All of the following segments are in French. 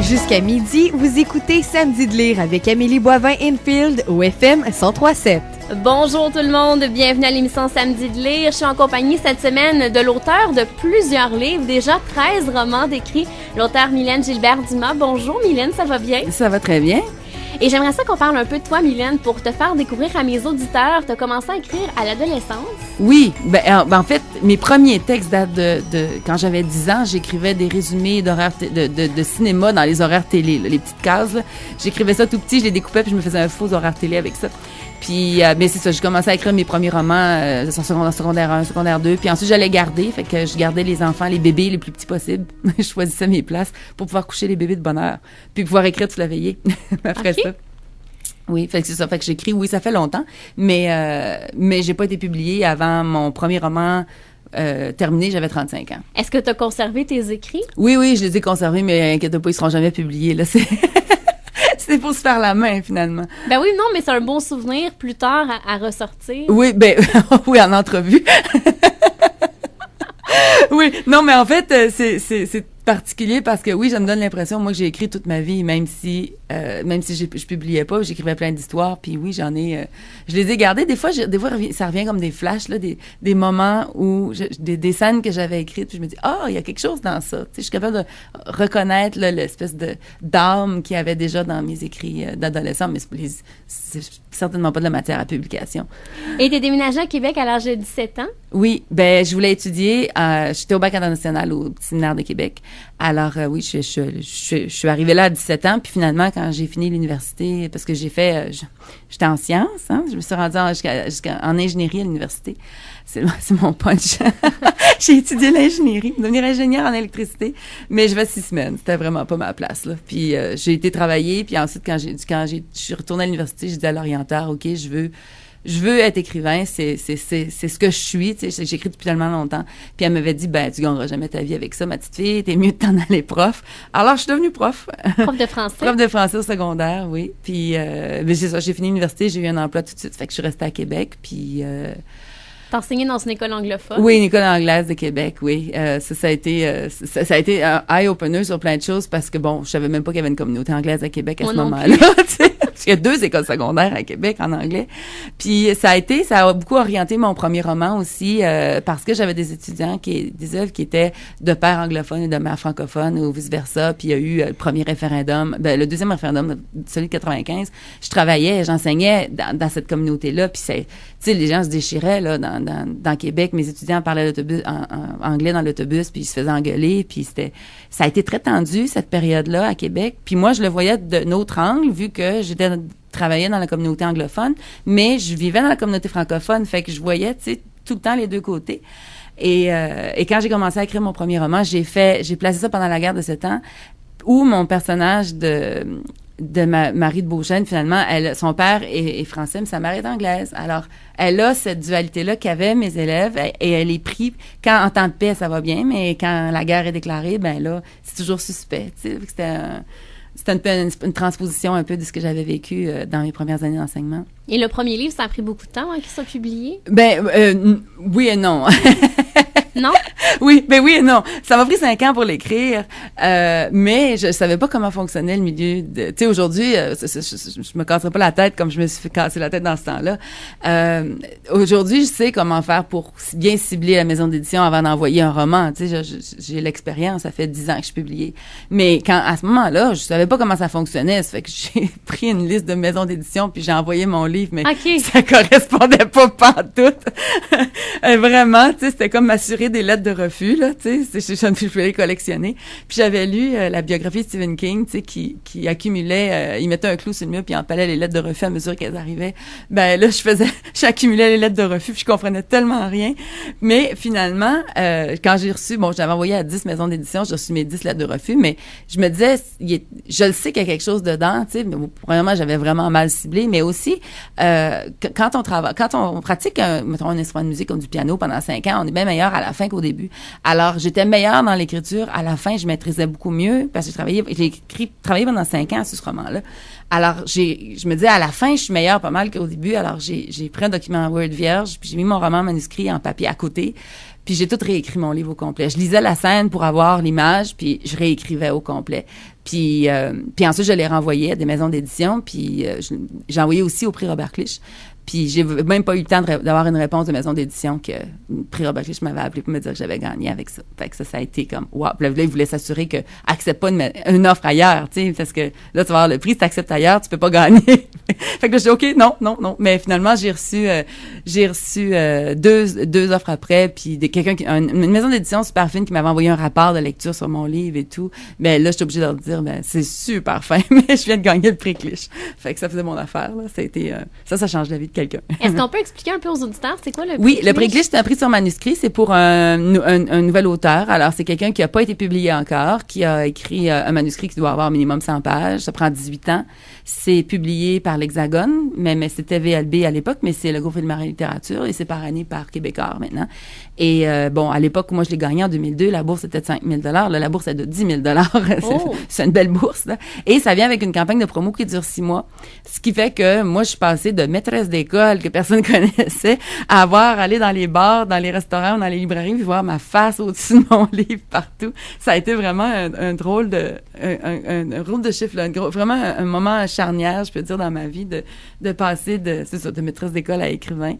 Jusqu'à midi, vous écoutez Samedi de lire avec Amélie Boivin-Infield au FM 103.7. Bonjour tout le monde, bienvenue à l'émission Samedi de lire. Je suis en compagnie cette semaine de l'auteur de plusieurs livres, déjà 13 romans décrits, l'auteur Mylène Gilbert-Dumas. Bonjour Mylène, ça va bien? Ça va très bien. Et j'aimerais ça qu'on parle un peu de toi, Mylène, pour te faire découvrir à mes auditeurs. Tu as commencé à écrire à l'adolescence. Oui, en fait, mes premiers textes datent de quand j'avais 10 ans. J'écrivais des résumés d'horaires de cinéma dans les horaires télé, là, les petites cases. Là. J'écrivais ça tout petit, je les découpais puis je me faisais un faux horaire télé avec ça. Puis, mais c'est ça, j'ai commencé à écrire mes premiers romans en secondaire 1, secondaire 2. Puis ensuite, j'allais garder. Fait que je gardais les enfants, les bébés les plus petits possibles. Je choisissais mes places pour pouvoir coucher les bébés de bonne heure. Puis pouvoir écrire toute la veillée après ça. Oui, fait que c'est ça. Fait que j'écris, oui, ça fait longtemps. Mais j'ai pas été publiée avant mon premier roman terminé, j'avais 35 ans. Est-ce que tu as conservé tes écrits? Oui, je les ai conservés, mais inquiète pas, ils seront jamais publiés, là. C'est pour se faire la main, finalement. Ben oui, non, mais c'est un bon souvenir plus tard à ressortir. Oui, oui, en entrevue. Oui, non, mais en fait, c'est particulier parce que oui, ça me donne l'impression, moi, que j'ai écrit toute ma vie, même si je publiais pas, j'écrivais plein d'histoires, puis oui, je les ai gardées. Des fois, ça revient comme des flashs, là, des moments où, des scènes que j'avais écrites, puis je me dis, il y a quelque chose dans ça. Tu sais, je suis capable de reconnaître, là, l'espèce d'âme qu'il y avait déjà dans mes écrits d'adolescent, mais c'est certainement pas de la matière à publication. Et t'es déménagée à Québec à l'âge de 17 ans? Oui, je voulais étudier, j'étais au bac international au petit séminaire de Québec. Alors oui, je suis arrivée là à 17 ans, puis finalement quand j'ai fini l'université, parce que j'étais en sciences, hein, je me suis rendue en ingénierie à l'université. C'est mon punch. J'ai étudié l'ingénierie, devenir ingénieure en électricité, mais je vais 6 semaines, c'était vraiment pas ma place là. Puis j'ai été travailler, puis ensuite quand je suis retournée à l'université, j'ai dit à l'orienteur, OK, je veux être écrivain, c'est ce que je suis, tu sais, j'écris depuis tellement longtemps. Puis elle m'avait dit, tu gagneras jamais ta vie avec ça, ma petite fille, t'es mieux de t'en aller prof. Alors, je suis devenue prof. Prof de français? Prof de français au secondaire, oui. Puis, c'est ça, j'ai fini l'université, j'ai eu un emploi tout de suite, fait que je suis restée à Québec, puis... T'as enseigné dans une école anglophone? Oui, une école anglaise de Québec, oui. Ça a été un eye-opener sur plein de choses parce que, je savais même pas qu'il y avait une communauté anglaise à Québec à ce moment-là. Parce qu'il y a 2 écoles secondaires à Québec en anglais. Puis ça a beaucoup orienté mon premier roman aussi parce que j'avais des étudiants des œuvres qui étaient de père anglophone et de mère francophone ou vice-versa. Puis il y a eu le premier référendum, le deuxième référendum, celui de 95. Je travaillais, j'enseignais dans cette communauté-là. Puis tu sais, les gens se déchiraient là dans Québec. Mes étudiants parlaient l'autobus en anglais dans l'autobus, puis ils se faisaient engueuler. Puis ça a été très tendu cette période-là à Québec. Puis moi, je le voyais d'un autre angle vu que travaillais dans la communauté anglophone, mais je vivais dans la communauté francophone, fait que je voyais, tu sais, tout le temps les deux côtés. Et quand j'ai commencé à écrire mon premier roman, j'ai placé ça pendant la guerre de 7 ans, où mon personnage de Marie de Beauchesne, finalement, son père est français, mais sa mère est anglaise. Alors, elle a cette dualité-là qu'avaient mes élèves, et elle est prise, quand en temps de paix, ça va bien, mais quand la guerre est déclarée, là, c'est toujours suspect, tu sais, c'était un peu une transposition un peu de ce que j'avais vécu dans mes premières années d'enseignement. Et le premier livre, ça a pris beaucoup de temps qu'il soit publié? Oui et non. Non? Oui, oui et non. Ça m'a pris 5 ans pour l'écrire, mais je savais pas comment fonctionnait le milieu. Tu sais, aujourd'hui, je me casserais pas la tête comme je me suis fait casser la tête dans ce temps-là. Aujourd'hui, je sais comment faire pour bien cibler la maison d'édition avant d'envoyer un roman. Tu sais, j'ai l'expérience, ça fait 10 ans que je suis publiée. Mais à ce moment-là, je savais pas comment ça fonctionnait. Ça fait que j'ai pris une liste de maisons d'édition puis j'ai envoyé mon livre, mais ça correspondait pas pantoute. Vraiment, tu sais, c'était comme m'assurer des lettres de refus, là, tu sais, je voulais les collectionner. Puis j'avais lu la biographie de Stephen King, tu sais, qui accumulait, il mettait un clou sur le mur puis il empalait les lettres de refus à mesure qu'elles arrivaient. Là, j'accumulais les lettres de refus puis je comprenais tellement rien. Mais finalement, quand j'ai reçu, j'avais envoyé à 10 maisons d'édition, j'ai reçu mes 10 lettres de refus, mais je me disais, je le sais qu'il y a quelque chose dedans, tu sais, mais premièrement, j'avais vraiment mal ciblé, mais aussi, quand on pratique, mettons, un instrument de musique comme du piano pendant 5 ans, on est bien meilleur à la fin qu'au début. Alors, j'étais meilleure dans l'écriture. À la fin, je maîtrisais beaucoup mieux parce que j'ai travaillé pendant 5 ans sur ce roman-là. Alors, je me disais, à la fin, je suis meilleure pas mal qu'au début. Alors, j'ai pris un document Word vierge, puis j'ai mis mon roman manuscrit en papier à côté. Puis j'ai tout réécrit mon livre au complet. Je lisais la scène pour avoir l'image, puis je réécrivais au complet. Puis ensuite, je l'ai renvoyé à des maisons d'édition, puis j'ai envoyé aussi au prix Robert Clich. Puis j'ai même pas eu le temps d'avoir une réponse de maison d'édition que le prix Robert Clich m'avait appelé pour me dire que j'avais gagné avec ça. Fait que ça a été comme, wow. Puis là, il voulait s'assurer que accepte pas une offre ailleurs, tu sais, parce que là, tu vas avoir le prix, si t'acceptes ailleurs, tu peux pas gagner. Fait que là, j'ai dit, OK, non. Mais finalement, j'ai reçu deux offres après, puis une maison d'édition super fine qui m'avait envoyé un rapport de lecture sur mon livre et tout. Ben là, j'étais obligée de leur dire, ben c'est super fin, mais je viens de gagner le prix Clich. Fait que ça faisait mon affaire, là. Ça a été, ça change la vie de quelqu'un. Est-ce qu'on peut expliquer un peu aux auditeurs, c'est quoi le prix Oui, Clich? le prix Clich, c'est un prix sur manuscrit. C'est pour un nouvel auteur. Alors, c'est quelqu'un qui a pas été publié encore, qui a écrit un manuscrit qui doit avoir minimum 100 pages. Ça prend 18 ans. C'est publié par l'Hexagone, mais c'était VLB à l'époque, mais c'est le groupe Ville-Marie Littérature et c'est par année par Québécois maintenant. Et bon, à l'époque où moi je l'ai gagné en 2002, la bourse était de 5 000 $. Là, la bourse est de 10 000 $. Oh. C'est une belle bourse, là. Et ça vient avec une campagne de promo qui dure 6 mois. Ce qui fait que moi, je suis passée de maîtresse d'école que personne connaissait à aller dans les bars, dans les restaurants, dans les librairies, puis voir ma face au-dessus de mon livre partout. Ça a été vraiment un drôle de chiffre, là, vraiment un moment charnière, je peux dire, dans ma vie, de passer de maîtresse d'école à écrivain.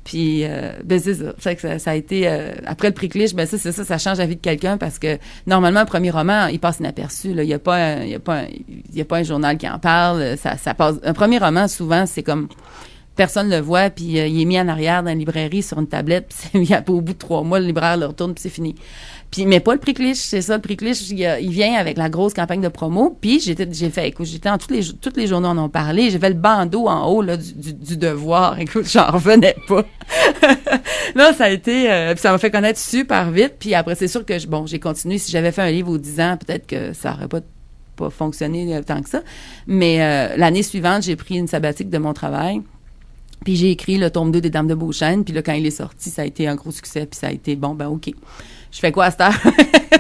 Puis, ben c'est ça. C'est que ça a été après le prix Clich, ben ça change la vie de quelqu'un parce que normalement un premier roman, il passe inaperçu. Là, il y a pas un journal qui en parle. Ça passe. Un premier roman, souvent, c'est comme personne le voit, puis il est mis en arrière dans une librairie sur une tablette. Puis au bout de 3 mois, le libraire le retourne, puis c'est fini. Puis, mais pas le prix Clich, c'est ça. Le prix Clich, il vient avec la grosse campagne de promo. Puis j'étais en toutes les journaux en ont parlé. J'ai fait le bandeau en haut là du Devoir. Écoute, j'en revenais pas. Là, ça a été, puis ça m'a fait connaître super vite. Puis après, c'est sûr que j'ai continué. Si j'avais fait un livre aux 10 ans, peut-être que ça aurait pas fonctionné tant que ça. Mais l'année suivante, j'ai pris une sabbatique de mon travail. Puis j'ai écrit le tome 2 des Dames de Beauchesne. Puis là, quand il est sorti, ça a été un gros succès. Puis ça a été bon, ben OK. Je fais quoi à cette heure?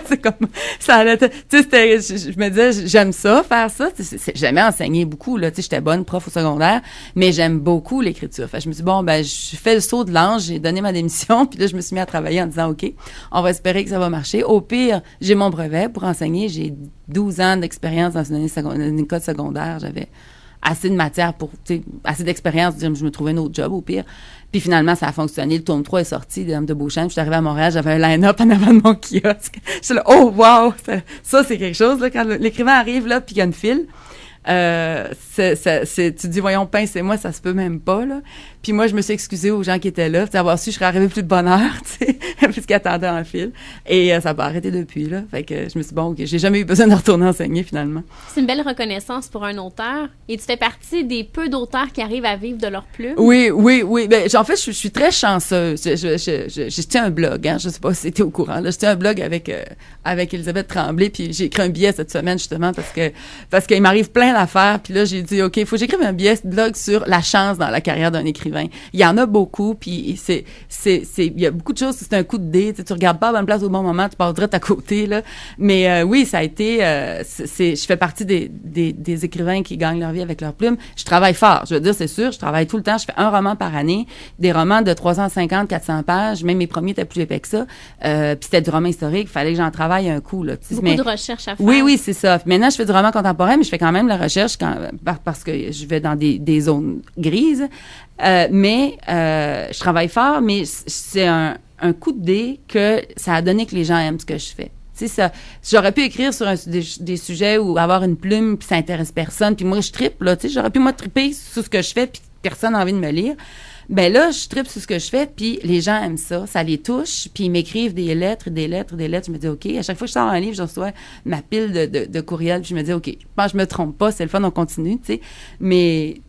C'est comme ça allait, tu sais, je me disais, j'aime ça, faire ça. J'ai jamais enseigné beaucoup, là. Tu sais, j'étais bonne prof au secondaire, mais j'aime beaucoup l'écriture. Fait que je me suis dit, bon, ben, je fais le saut de l'ange, j'ai donné ma démission, puis là, je me suis mis à travailler en disant, OK, on va espérer que ça va marcher. Au pire, j'ai mon brevet pour enseigner. J'ai 12 ans d'expérience dans une école secondaire. J'avais assez de matière pour, tu sais, assez d'expérience, je me trouvais un autre job au pire. Puis finalement, ça a fonctionné. Le tome 3 est sorti des Dames de Beauchamp. Je suis arrivée à Montréal, j'avais un line-up en avant de mon kiosque. Je suis là, oh wow, ça c'est quelque chose là quand l'écrivain arrive là puis il y a une file. Tu dis voyons pincez-moi, ça se peut même pas là. Puis moi je me suis excusée aux gens qui étaient là, d'avoir su je serais arrivée plus de bonne heure, tu sais, puisqu'ils attendaient en file. Et ça n'a pas arrêté depuis là. Fait que je me suis dit bon, okay, j'ai jamais eu besoin de retourner enseigner finalement. C'est une belle reconnaissance pour un auteur. Et tu fais partie des peu d'auteurs qui arrivent à vivre de leur plume. Oui. Ben en fait je suis très chanceuse. Je tiens un blog, hein. Je sais pas si t'es au courant. Là, je tiens un blog avec Elisabeth Tremblay. Puis j'ai écrit un billet cette semaine justement parce qu'il m'arrive plein d'affaires. Puis là j'ai dit ok, il faut que j'écrive un billet blog sur la chance dans la carrière d'un écrivain. Il y en a beaucoup, puis il y a beaucoup de choses, c'est un coup de dé, tu regardes pas à la bonne place au bon moment, tu passes direct à côté, là. Mais oui, ça a été, je fais partie des écrivains qui gagnent leur vie avec leur plume. Je travaille fort, je veux dire, c'est sûr, je travaille tout le temps, je fais un roman par année, des romans de 350, 400 pages, même mes premiers étaient plus épais que ça, puis c'était du roman historique, il fallait que j'en travaille un coup, là. Beaucoup de recherche à faire. Oui, c'est ça. Maintenant, je fais du roman contemporain, mais je fais quand même la recherche parce que je vais dans des zones grises. Mais je travaille fort, mais c'est un coup de dé que ça a donné que les gens aiment ce que je fais. Tu sais, ça, j'aurais pu écrire sur des sujets ou avoir une plume puis ça intéresse personne, puis moi je trippe là, tu sais, j'aurais pu moi triper sur ce que je fais puis personne n'a envie de me lire. Ben là, je trippe sur ce que je fais puis les gens aiment ça les touche, puis ils m'écrivent des lettres. Je me dis OK, à chaque fois que je sors un livre, je reçois ma pile de courriels, puis je me dis OK, je pense que je me trompe pas, c'est le fun, on continue, tu sais. Mais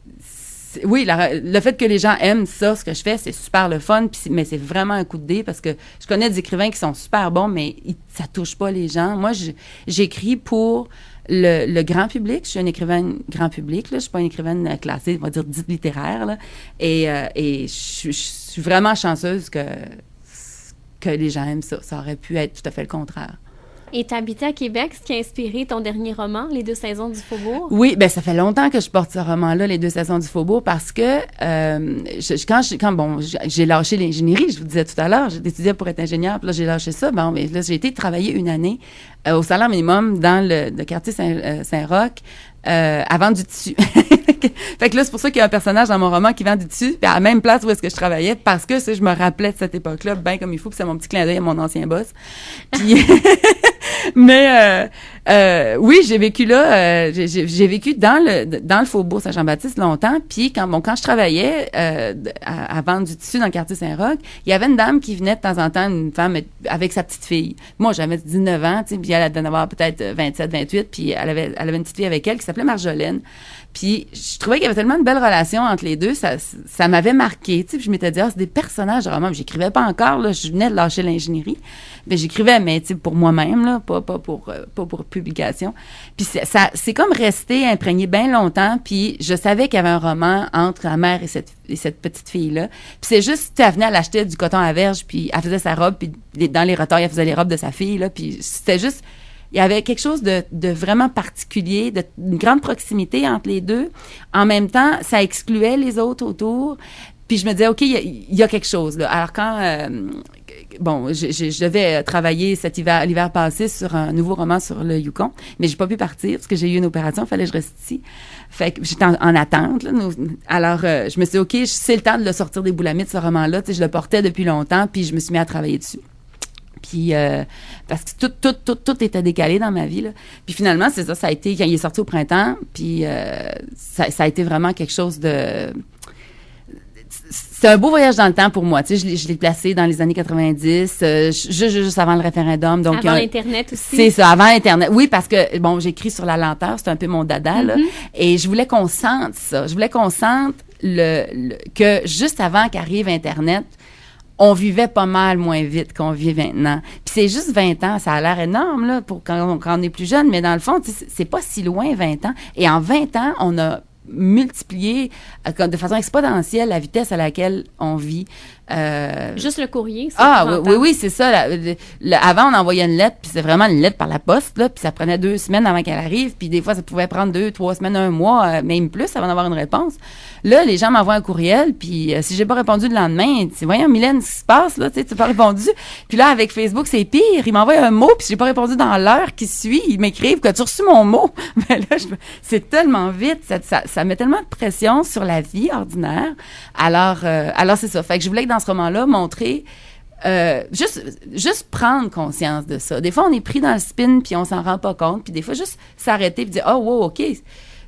oui, le fait que les gens aiment ça, ce que je fais, c'est super le fun, mais c'est vraiment un coup de dé parce que je connais des écrivains qui sont super bons, mais ça touche pas les gens. Moi, j'écris pour le grand public. Je suis une écrivaine grand public, là. Je suis pas une écrivaine classée, on va dire dite littéraire, là. Et je suis vraiment chanceuse que les gens aiment ça. Ça aurait pu être tout à fait le contraire. Et t'habitais à Québec, ce qui a inspiré ton dernier roman, Les 2 saisons du Faubourg. Oui, ben ça fait longtemps que je porte ce roman-là, Les 2 saisons du Faubourg, parce que quand j'ai lâché l'ingénierie, je vous disais tout à l'heure, j'ai étudié pour être ingénieur, puis là j'ai lâché ça. Bon, mais là j'ai été travailler une année au salaire minimum dans le quartier Saint-Roch. À vendre du tissu. Fait que là, c'est pour ça qu'il y a un personnage dans mon roman qui vend du tissu, puis à la même place où est-ce que je travaillais, parce que je me rappelais de cette époque-là, bien comme il faut, puis c'est mon petit clin d'œil à mon ancien boss. Puis, mais oui, j'ai vécu là, j'ai vécu dans le Faubourg Saint-Jean-Baptiste longtemps, puis quand je travaillais à vendre du tissu dans le quartier Saint-Roch, il y avait une dame qui venait de temps en temps, une femme avec sa petite fille. Moi, j'avais 19 ans, tu sais, puis elle devait avoir peut-être 27, 28, puis elle avait une petite fille avec elle qui s'appelait Marjolaine. Puis je trouvais qu'il y avait tellement de belles relations entre les deux, ça m'avait marqué, tu sais, puis je m'étais dit c'est des personnages de roman, j'écrivais pas encore là, je venais de lâcher l'ingénierie, mais j'écrivais tu sais pour moi-même là, pas pour publication. Puis c'est comme resté imprégné bien longtemps, puis je savais qu'il y avait un roman entre la mère et cette petite fille-là. Puis c'est juste, elle venait, elle achetait du coton à verge, puis elle faisait sa robe, puis dans les retards, elle faisait les robes de sa fille, là, puis c'était juste, il y avait quelque chose de vraiment particulier, une grande proximité entre les deux. En même temps, ça excluait les autres autour. Puis je me disais, OK, il y a quelque chose, là. Alors quand, je devais travailler l'hiver passé sur un nouveau roman sur le Yukon, mais j'ai pas pu partir parce que j'ai eu une opération, il fallait que je reste ici. Fait que j'étais en attente, là. Alors, je me suis dit, OK, c'est le temps de le sortir des boulamites, ce roman-là. Tu sais, je le portais depuis longtemps, puis je me suis mis à travailler dessus. Puis, parce que tout était décalé dans ma vie, là. Puis finalement, c'est ça, ça a été, quand il est sorti au printemps, puis ça a été vraiment quelque chose de... C'est un beau voyage dans le temps pour moi. Tu sais, je l'ai placé dans les années 90, juste avant le référendum. Donc, avant l'Internet aussi. C'est ça, avant l'Internet. Oui, parce que, j'écris sur la lenteur, c'est un peu mon dada, là. Et je voulais qu'on sente ça. Je voulais qu'on sente que juste avant qu'arrive Internet, on vivait pas mal moins vite qu'on vit maintenant. Puis c'est juste 20 ans, ça a l'air énorme là pour quand on est plus jeune, mais dans le fond, c'est pas si loin 20 ans. Et en 20 ans, on a multiplié de façon exponentielle la vitesse à laquelle on vit. Juste le courrier, c'est oui, c'est ça. Avant, on envoyait une lettre, puis c'est vraiment une lettre par la poste, là, puis ça prenait 2 semaines avant qu'elle arrive, puis des fois, ça pouvait prendre 2, 3 semaines, 1 mois, même plus, avant d'avoir une réponse. Là, les gens m'envoient un courriel, puis si j'ai pas répondu le lendemain, tu voyons, Mylène, ce qui se passe, là, tu sais, tu n'as pas répondu. Puis là, avec Facebook, c'est pire. Ils m'envoient un mot, puis si j'ai pas répondu dans l'heure qui suit, ils m'écrivent que tu as reçu mon mot. Mais là, c'est tellement vite, ça met tellement de pression sur la vie ordinaire. Alors c'est ça. Fait que je voulais que dans ce roman-là, montrer juste prendre conscience de ça. Des fois, on est pris dans le spin puis on s'en rend pas compte. Puis des fois, juste s'arrêter puis dire « Oh, wow, OK,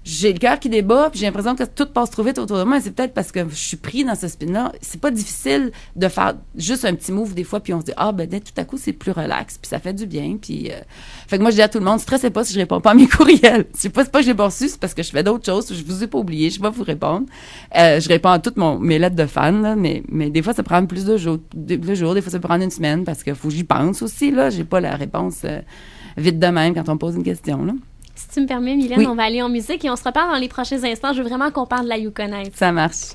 j'ai le cœur qui débat puis j'ai l'impression que tout passe trop vite autour de moi. » C'est peut-être parce que je suis pris dans ce spin-là. C'est pas difficile de faire juste un petit move des fois puis on se dit « Ah, tout à coup, c'est plus relax puis ça fait du bien. » Puis, fait que moi, je dis à tout le monde, stressez pas si je réponds pas à mes courriels. C'est pas que je l'ai pas reçu, c'est parce que je fais d'autres choses. Je vous ai pas oublié, je vais pas vous répondre. Je réponds à toutes mes lettres de fans, là, mais des fois, ça prend plus de jours. Des fois, ça peut prendre une semaine parce que faut que j'y pense aussi, là. J'ai pas la réponse vite de même quand on me pose une question, là. Si tu me permets, Mylène, on va aller en musique et on se reparle dans les prochains instants. Je veux vraiment qu'on parle de la Yukonnaise. Ça marche.